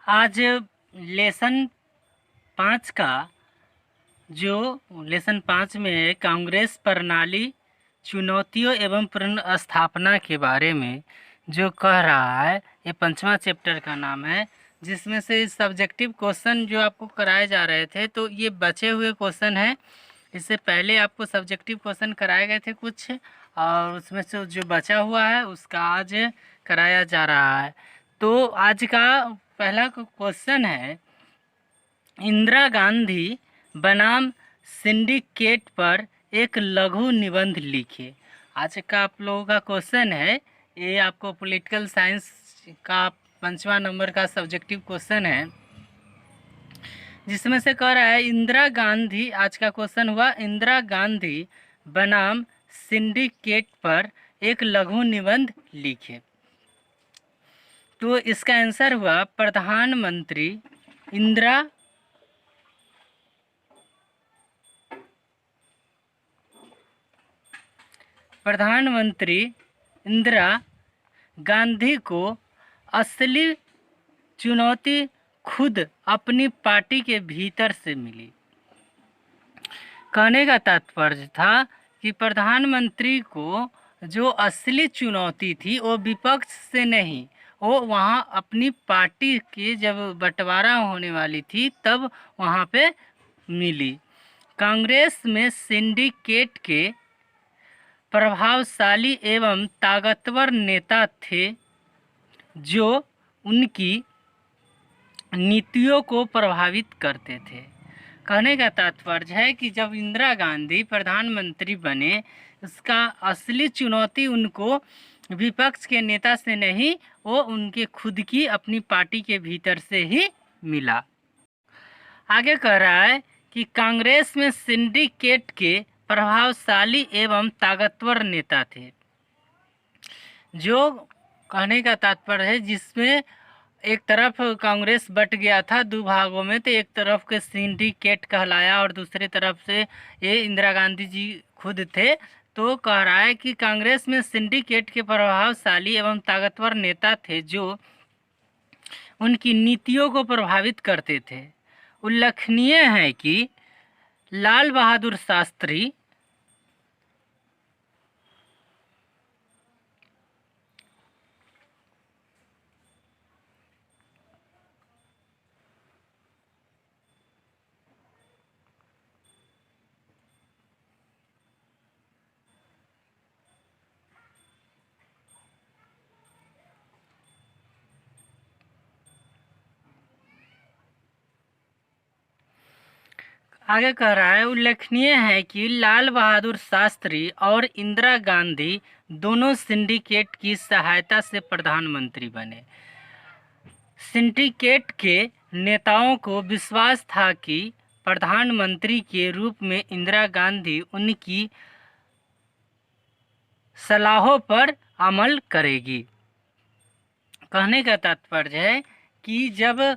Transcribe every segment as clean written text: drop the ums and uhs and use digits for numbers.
आज लेसन 5 का जो लेसन 5 में है, कांग्रेस प्रणाली चुनौतियों एवं पुनर्स्थापना के बारे में जो कह रहा है, ये 5वां चैप्टर का नाम है, जिसमें से सब्जेक्टिव क्वेश्चन जो आपको कराए जा रहे थे, तो ये बचे हुए क्वेश्चन हैं। इससे पहले आपको सब्जेक्टिव क्वेश्चन कराए गए थे कुछ, और उसमें से जो बचा हुआ है उसका आज कराया जा रहा है। तो आज का पहला क्वेश्चन है, इंदिरा गांधी बनाम सिंडिकेट पर एक लघु निबंध लिखे। आज का आप लोगों का क्वेश्चन है, ये आपको पॉलिटिकल साइंस का 5वां नंबर का सब्जेक्टिव क्वेश्चन है, जिसमें से कह रहा है इंदिरा गांधी, आज का क्वेश्चन हुआ इंदिरा गांधी बनाम सिंडिकेट पर एक लघु निबंध लिखे। तो इसका आंसर हुआ प्रधानमंत्री इंदिरा गांधी को असली चुनौती खुद अपनी पार्टी के भीतर से मिली। कहने का तात्पर्य था कि प्रधानमंत्री को जो असली चुनौती थी वो विपक्ष से नहीं, वो वहाँ अपनी पार्टी की जब बंटवारा होने वाली थी तब वहाँ पे मिली। कांग्रेस में सिंडिकेट के प्रभावशाली एवं ताकतवर नेता थे जो उनकी नीतियों को प्रभावित करते थे। कहने का तात्पर्य है कि जब इंदिरा गांधी प्रधानमंत्री बने, उसका असली चुनौती उनको विपक्ष के नेता से नहीं, वो उनके खुद की अपनी पार्टी के भीतर से ही मिला। आगे कह रहा है कि कांग्रेस में सिंडिकेट के प्रभावशाली एवं ताकतवर नेता थे। जो कहने का तात्पर्य है, जिसमें एक तरफ कांग्रेस बट गया था 2 भागों में, तो एक तरफ के सिंडिकेट कहलाया और दूसरे तरफ से ये इंदिरा गांधी जी खुद थे। तो कह रहा है कि कांग्रेस में सिंडिकेट के प्रभावशाली एवं ताकतवर नेता थे जो उनकी नीतियों को प्रभावित करते थे। उल्लेखनीय है कि लाल बहादुर शास्त्री आगे कह रहा है, उल्लेखनीय है कि लाल बहादुर शास्त्री और इंदिरा गांधी दोनों सिंडिकेट की सहायता से प्रधानमंत्री बने। सिंडिकेट के नेताओं को विश्वास था कि प्रधानमंत्री के रूप में इंदिरा गांधी उनकी सलाहों पर अमल करेगी। कहने का तात्पर्य है कि जब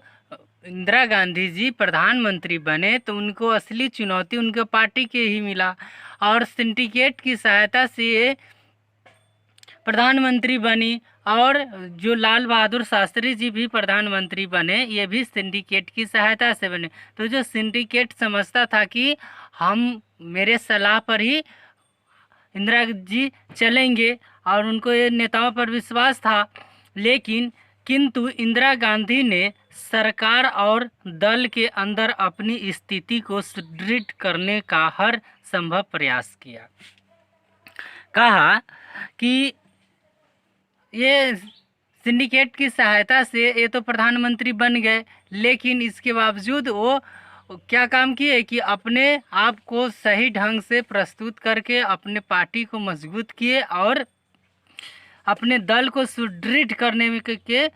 इंदिरा गांधी जी प्रधानमंत्री बने तो उनको असली चुनौती उनके पार्टी के ही मिला, और सिंडिकेट की सहायता से प्रधानमंत्री बनी, और जो लाल बहादुर शास्त्री जी भी प्रधानमंत्री बने, ये भी सिंडिकेट की सहायता से बने। तो जो सिंडिकेट समझता था कि हम मेरे सलाह पर ही इंदिरा जी चलेंगे, और उनको ये नेताओं पर विश्वास था, लेकिन किंतु इंदिरा गांधी ने सरकार और दल के अंदर अपनी स्थिति को सुदृढ़ करने का हर संभव प्रयास किया। कहा कि ये सिंडिकेट की सहायता से ये तो प्रधानमंत्री बन गए, लेकिन इसके बावजूद वो क्या काम किए कि अपने आप को सही ढंग से प्रस्तुत करके अपने पार्टी को मजबूत किए और अपने दल को सुदृढ़ करने में के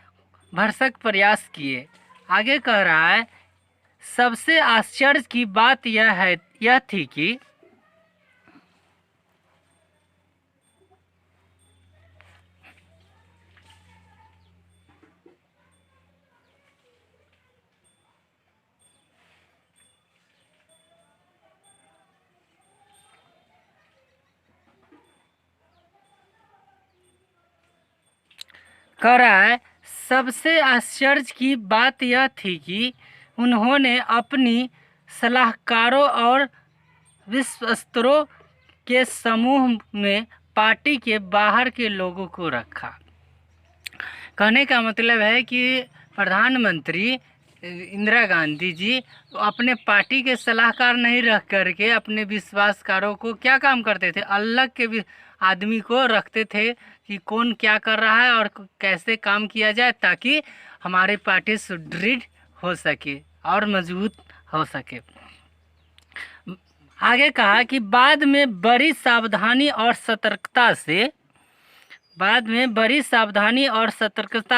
भरसक प्रयास किए। आगे कह रहा है, सबसे आश्चर्य की बात यह थी कि कह रहा है सबसे आश्चर्य की बात यह थी कि उन्होंने अपनी सलाहकारों और विश्वस्तरों के समूह में पार्टी के बाहर के लोगों को रखा। कहने का मतलब है कि प्रधानमंत्री इंदिरा गांधी जी अपने पार्टी के सलाहकार नहीं रख करके अपने विश्वासकारों को क्या काम करते थे, अलग के भी आदमी को रखते थे कि कौन क्या कर रहा है और कैसे काम किया जाए ताकि हमारी पार्टी सुदृढ़ हो सके और मजबूत हो सके। आगे कहा कि बाद में बड़ी सावधानी और सतर्कता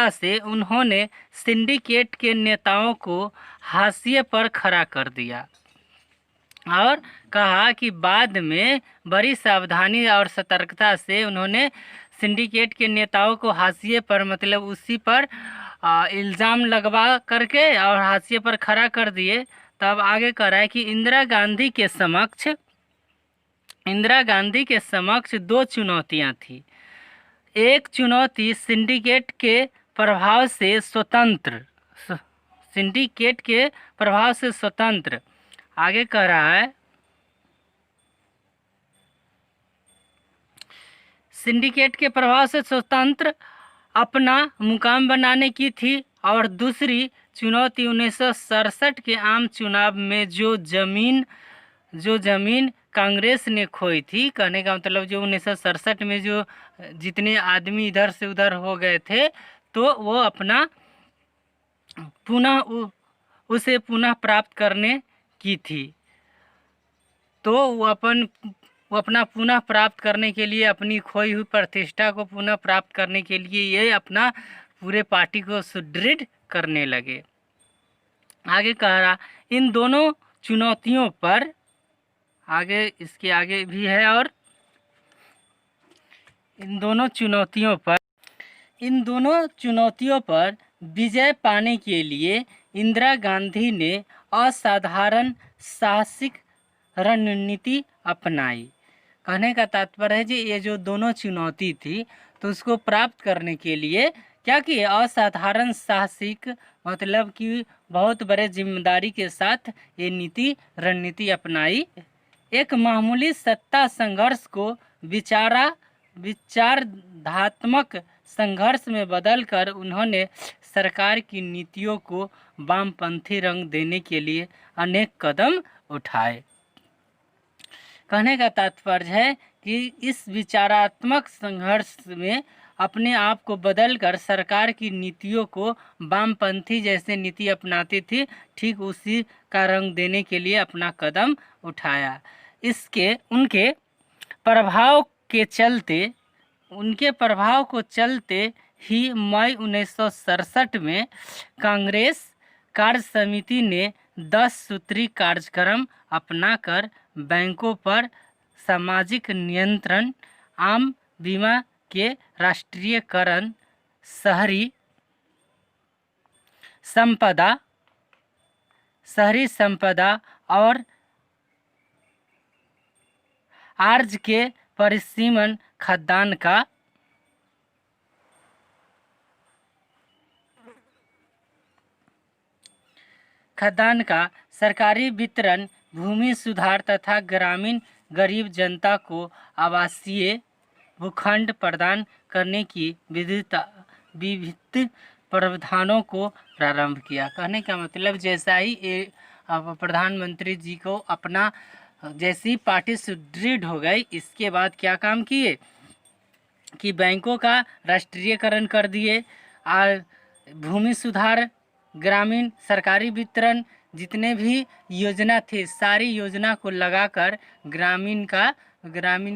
से उन्होंने सिंडिकेट के नेताओं को हाशिए पर खड़ा कर दिया और कहा कि बाद में बड़ी सावधानी और सतर्कता से उन्होंने सिंडिकेट के नेताओं को हाशिए पर, मतलब उसी पर इल्ज़ाम लगवा करके और हाशिए पर खड़ा कर दिए। तब आगे कह रहा है कि इंदिरा गांधी के समक्ष दो चुनौतियां थी। एक चुनौती सिंडिकेट के प्रभाव से स्वतंत्र आगे कह रहा है सिंडिकेट के प्रभाव से स्वतंत्र अपना मुकाम बनाने की थी और दूसरी चुनौती 1967 के आम चुनाव में जो जमीन कांग्रेस ने खोई थी। कहने का मतलब जो 1967 में जो जितने आदमी इधर से उधर हो गए थे तो वो अपना उसे पुनः प्राप्त करने की थी। तो वो अपना पुनः प्राप्त करने के लिए, अपनी खोई हुई प्रतिष्ठा को पुनः प्राप्त करने के लिए ये अपना पूरे पार्टी को सुदृढ़ करने लगे। आगे कह रहा इन दोनों चुनौतियों पर, आगे इसके आगे भी है, और इन दोनों चुनौतियों पर विजय पाने के लिए इंदिरा गांधी ने असाधारण साहसिक रणनीति अपनाई। कहने का तात्पर्य है जी ये जो दोनों चुनौती थी तो उसको प्राप्त करने के लिए क्या किए, असाधारण साहसिक, मतलब कि बहुत बड़े जिम्मेदारी के साथ ये रणनीति अपनाई। एक मामूली सत्ता संघर्ष को विचारधात्मक संघर्ष में बदलकर उन्होंने सरकार की नीतियों को वामपंथी रंग देने के लिए अनेक कदम उठाए। कहने का तात्पर्य है कि इस विचारात्मक संघर्ष में अपने आप को बदलकर सरकार की नीतियों को वामपंथी जैसे नीति अपनाती थी, ठीक उसी का रंग देने के लिए अपना कदम उठाया। उनके प्रभाव को चलते ही मई 1967 में कांग्रेस कार्य समिति ने 10 सूत्री कार्यक्रम अपनाकर बैंकों पर सामाजिक नियंत्रण, आम बीमा के राष्ट्रीयकरण, शहरी संपदा और आर्ज के परिसीमन, खाद्यान्न का सरकारी वितरण, भूमि सुधार तथा ग्रामीण गरीब जनता को आवासीय भूखंड प्रदान करने की विविध प्रावधानों को प्रारंभ किया। कहने का मतलब जैसा ही प्रधानमंत्री जी को अपना जैसी पार्टी सुदृढ़ हो गई, इसके बाद क्या काम किए कि बैंकों का राष्ट्रीयकरण कर दिए और भूमि सुधार, ग्रामीण सरकारी वितरण, जितने भी योजना थे सारी योजना को लगाकर ग्रामीण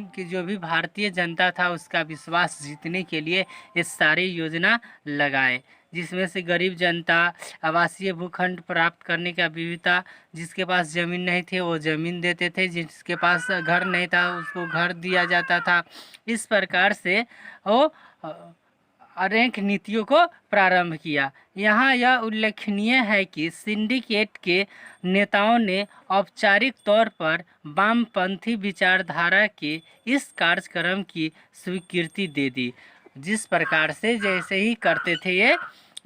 की जो भी भारतीय जनता था उसका विश्वास जीतने के लिए ये सारी योजना लगाए, जिसमें से गरीब जनता आवासीय भूखंड प्राप्त करने का विविधता, जिसके पास ज़मीन नहीं थी वो ज़मीन देते थे, जिसके पास घर नहीं था उसको घर दिया जाता था। इस प्रकार से वो अनेक नीतियों को प्रारंभ किया। यहाँ यह उल्लेखनीय है कि सिंडिकेट के नेताओं ने औपचारिक तौर पर वामपंथी विचारधारा के इस कार्यक्रम की स्वीकृति दे दी। जिस प्रकार से जैसे ही करते थे ये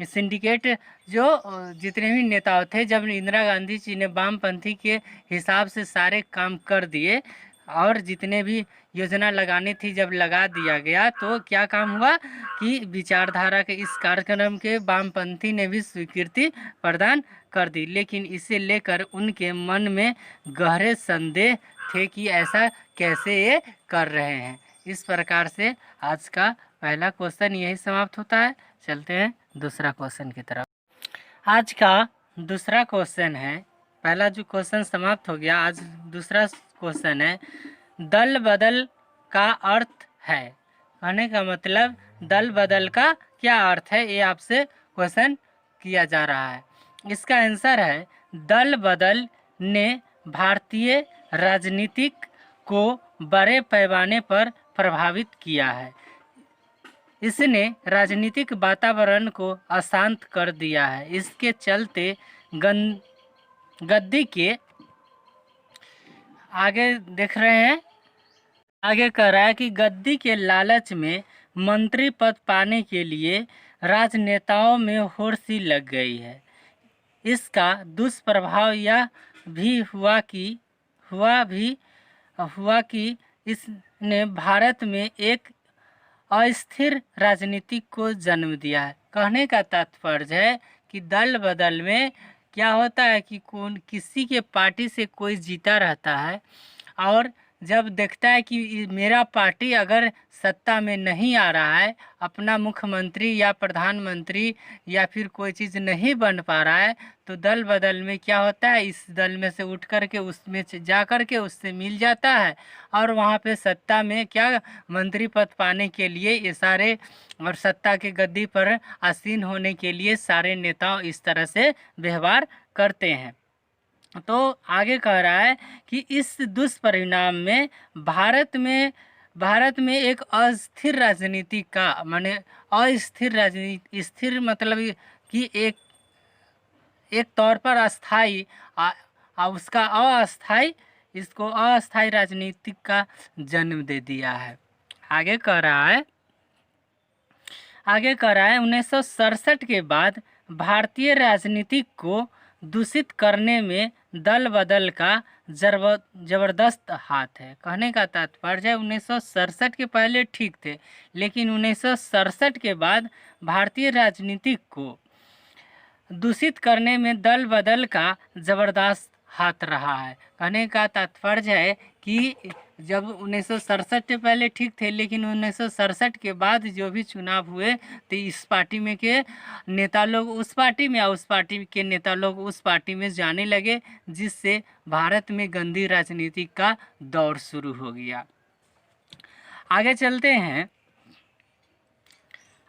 सिंडिकेट जो जितने भी नेता थे, जब इंदिरा गांधी जी ने वामपंथी के हिसाब से सारे काम कर दिए और जितने भी योजना लगानी थी जब लगा दिया गया, तो क्या काम हुआ कि विचारधारा के इस कार्यक्रम के वामपंथी ने भी स्वीकृति प्रदान कर दी। लेकिन इसे लेकर उनके मन में गहरे संदेह थे कि ऐसा कैसे ये कर रहे हैं। इस प्रकार से आज का पहला क्वेश्चन यही समाप्त होता है। चलते हैं दूसरा क्वेश्चन की तरफ। आज का दूसरा क्वेश्चन है, पहला जो क्वेश्चन समाप्त हो गया, आज दूसरा क्वेश्चन है दल बदल का अर्थ है। कहने का मतलब दल बदल का क्या अर्थ है, ये आपसे क्वेश्चन किया जा रहा है। इसका आंसर है दल बदल ने भारतीय राजनीतिक को बड़े पैमाने पर प्रभावित किया है। इसने राजनीतिक वातावरण को अशांत कर दिया है। इसके चलते गद्दी के आगे देख रहे हैं, आगे कह रहा है कि गद्दी के लालच में मंत्री पद पाने के लिए राजनेताओं में होड़ सी लग गई है। इसका दुष्प्रभाव यह भी हुआ कि इसने भारत में एक अस्थिर राजनीति को जन्म दिया है। कहने का तात्पर्य है कि दल बदल में क्या होता है कि किसी के पार्टी से कोई जीता रहता है और जब देखता है कि मेरा पार्टी अगर सत्ता में नहीं आ रहा है, अपना मुख्यमंत्री या प्रधानमंत्री या फिर कोई चीज़ नहीं बन पा रहा है, तो दल बदल में क्या होता है, इस दल में से उठ कर के उसमें जा कर के उससे मिल जाता है और वहाँ पे सत्ता में क्या मंत्री पद पाने के लिए ये सारे और सत्ता के गद्दी पर आसीन होने के लिए सारे नेता इस तरह से व्यवहार करते हैं। तो आगे कह रहा है कि इस दुष्परिणाम में भारत में एक अस्थिर राजनीति का माने अस्थिर राजनीति, स्थिर मतलब कि एक तौर पर अस्थाई उसका अस्थाई, इसको अस्थाई राजनीति का जन्म दे दिया है। आगे कह रहा है 1967 के बाद भारतीय राजनीति को दूषित करने में दल बदल का जबरदस्त हाथ है। कहने का तात्पर्य है 1967 के पहले ठीक थे, लेकिन 1967 के बाद भारतीय राजनीति को दूषित करने में दल बदल का जबरदस्त हाथ रहा है। कहने का तात्पर्य है कि जब 1967 के पहले ठीक थे, लेकिन 1967 के बाद जो भी चुनाव हुए तो इस पार्टी में के नेता लोग उस पार्टी में और उस पार्टी के नेता लोग उस पार्टी में जाने लगे, जिससे भारत में गंदी राजनीति का दौर शुरू हो गया। आगे चलते हैं।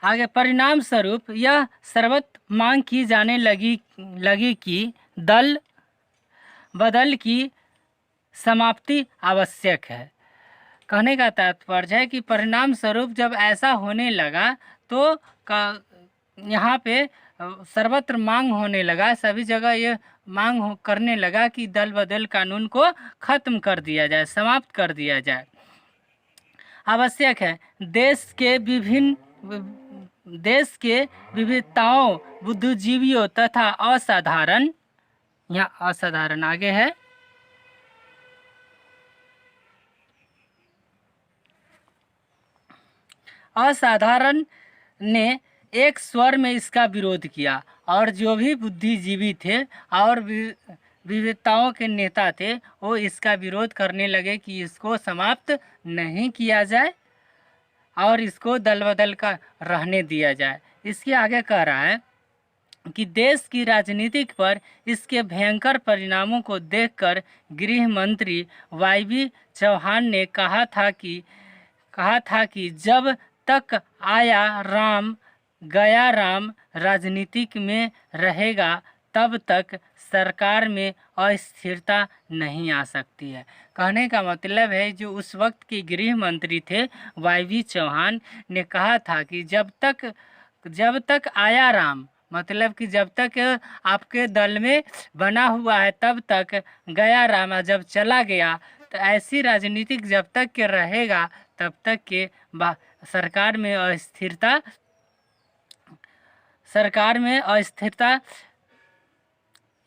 आगे परिणाम स्वरूप यह सर्वत्र मांग की जाने लगी कि दल बदल की समाप्ति आवश्यक है। कहने का तात्पर्य है कि परिणाम स्वरूप जब ऐसा होने लगा तो यहाँ पे सर्वत्र मांग होने लगा, सभी जगह ये मांग करने लगा कि दल बदल कानून को खत्म कर दिया जाए, समाप्त कर दिया जाए। आवश्यक है देश के विविधताओं, बुद्धिजीवियों तथा असाधारण, यहाँ असाधारण आगे है, असाधारण ने एक स्वर में इसका विरोध किया और जो भी बुद्धिजीवी थे और विविधताओं के नेता थे वो इसका विरोध करने लगे कि इसको समाप्त नहीं किया जाए और इसको दल बदल का रहने दिया जाए। इसके आगे कह रहा है कि देश की राजनीति पर इसके भयंकर परिणामों को देखकर गृह मंत्री वाई चौहान ने कहा था कि जब तक आया राम गया राम राजनीतिक में रहेगा तब तक सरकार में अस्थिरता नहीं आ सकती है। कहने का मतलब है जो उस वक्त के गृह मंत्री थे वाई चौहान ने कहा था कि जब तक आया राम, मतलब कि जब तक आपके दल में बना हुआ है तब तक गया राम, जब चला गया तो ऐसी राजनीतिक जब तक के रहेगा तब तक के सरकार में अस्थिरता सरकार में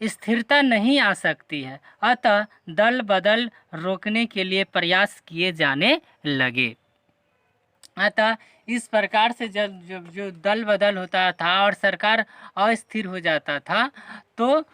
स्थिरता नहीं आ सकती है। अतः दल बदल रोकने के लिए प्रयास किए जाने लगे। अतः इस प्रकार से जब जो दल बदल होता था और सरकार अस्थिर हो जाता था, तो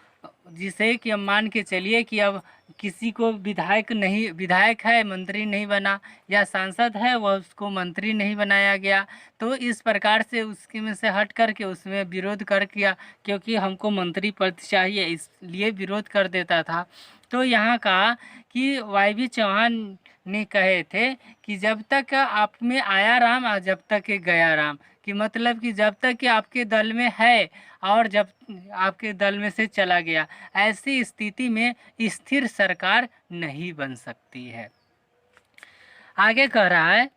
जिसे कि हम मान के चलिए कि अब किसी को विधायक है मंत्री नहीं बना, या सांसद है वह उसको मंत्री नहीं बनाया गया, तो इस प्रकार से उसके में से हट करके उसमें विरोध कर किया, क्योंकि हमको मंत्री पद चाहिए, इसलिए विरोध कर देता था। तो यहाँ कहा कि वाई चौहान ने कहे थे कि जब तक आप में आया राम और जब तक के गया राम, कि मतलब कि जब तक कि आपके दल में है और जब आपके दल में से चला गया, ऐसी स्थिति में स्थिर सरकार नहीं बन सकती है। आगे कह रहा है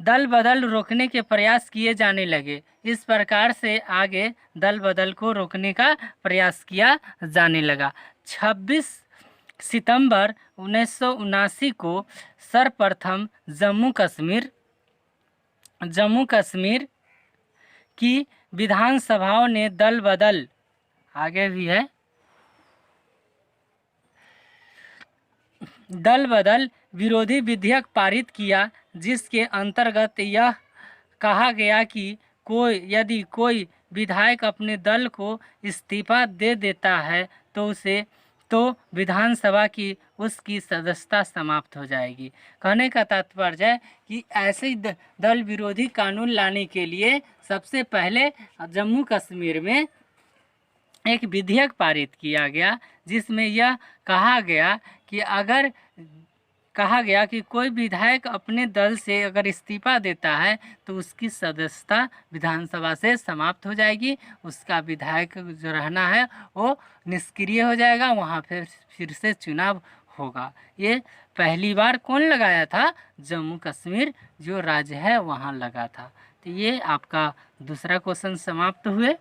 दल बदल रोकने के प्रयास किए जाने लगे। इस प्रकार से आगे दल बदल को रोकने का प्रयास किया जाने लगा। 26 सितंबर 1979 को सर्वप्रथम जम्मू कश्मीर की विधानसभाओं ने दल बदल, आगे भी है, दल बदल विरोधी विधेयक पारित किया, जिसके अंतर्गत यह कहा गया कि यदि कोई विधायक अपने दल को इस्तीफा दे देता है तो विधानसभा की उसकी सदस्यता समाप्त हो जाएगी। कहने का तात्पर्य है कि ऐसे दल विरोधी कानून लाने के लिए सबसे पहले जम्मू कश्मीर में एक विधेयक पारित किया गया, जिसमें यह कहा गया कि कोई विधायक अपने दल से अगर इस्तीफा देता है तो उसकी सदस्यता विधानसभा से समाप्त हो जाएगी, उसका विधायक जो रहना है वो निष्क्रिय हो जाएगा, वहाँ फिर से चुनाव होगा। ये पहली बार कौन लगाया था? जम्मू कश्मीर जो राज्य है वहाँ लगा था। तो ये आपका दूसरा क्वेश्चन समाप्त हुए।